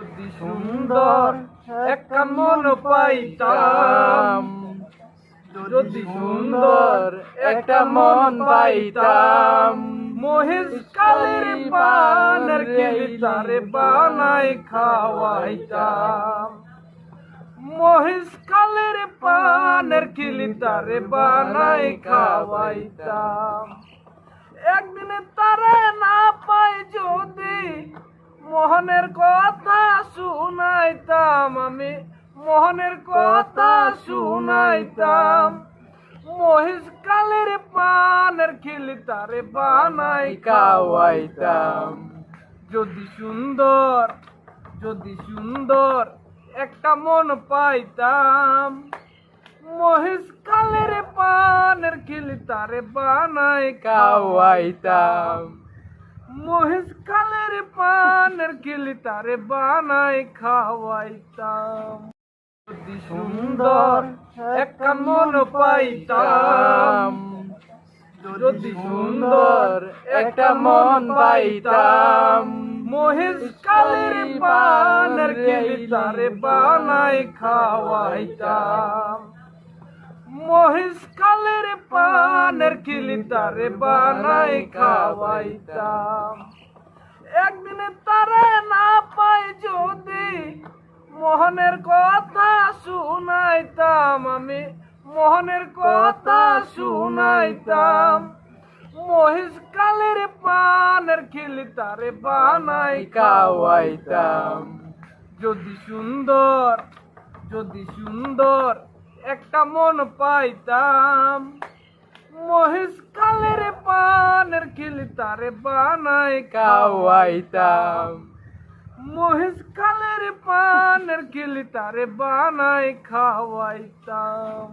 যদি সুন্দর একটা মন পাইতাম, যদি সুন্দর একটা মন পাইতাম, মহেশ কালের পানের গিলিতারে বানাই খাওয়াইতাম, মহেশ কালের পানের গিলিতারে বানাই খাওয়াইতাম। একদিনে তারে না পাই যদি মোহনের কথা শুনাইতাম, আমি মোহনের কথা শুনাইতাম, মহেশ কালের পানের খিলি তারে বানাই খাওয়াইতাম। যদি সুন্দর, যদি সুন্দর একটা মন পাইতাম, মহেশ কালের পানের খিলি তারে বানাই খাওয়াইতাম, মহেশ কালের পানের খিলি তারে বানাই খাওয়াইতাম। যদি সুন্দর একটা মন পাইতাম, যদি সুন্দর একটা মন পাইতাম, মহেশ কালের পানের খিলি তারে বানাই খাওয়াইতাম, মহেশ কালের পানের খিলি তারে বানাই খাওয়াইতাম। একদিনে তারে না পাই যদি মোহনের কথা শুনাইতাম, আমি মোহনের কথা শুনাইতাম, মহেশ কালের পানের খিলি তারে বানাই খাওয়াইতাম। যদি সুন্দর, যদি সুন্দর একটা মন পাইতাম, মহেশ কালের পানের খিলি তারে বানাই খাওয়াইতাম, মহেশ কালের পানের খিলি তারে বানাই খাওয়াইতাম।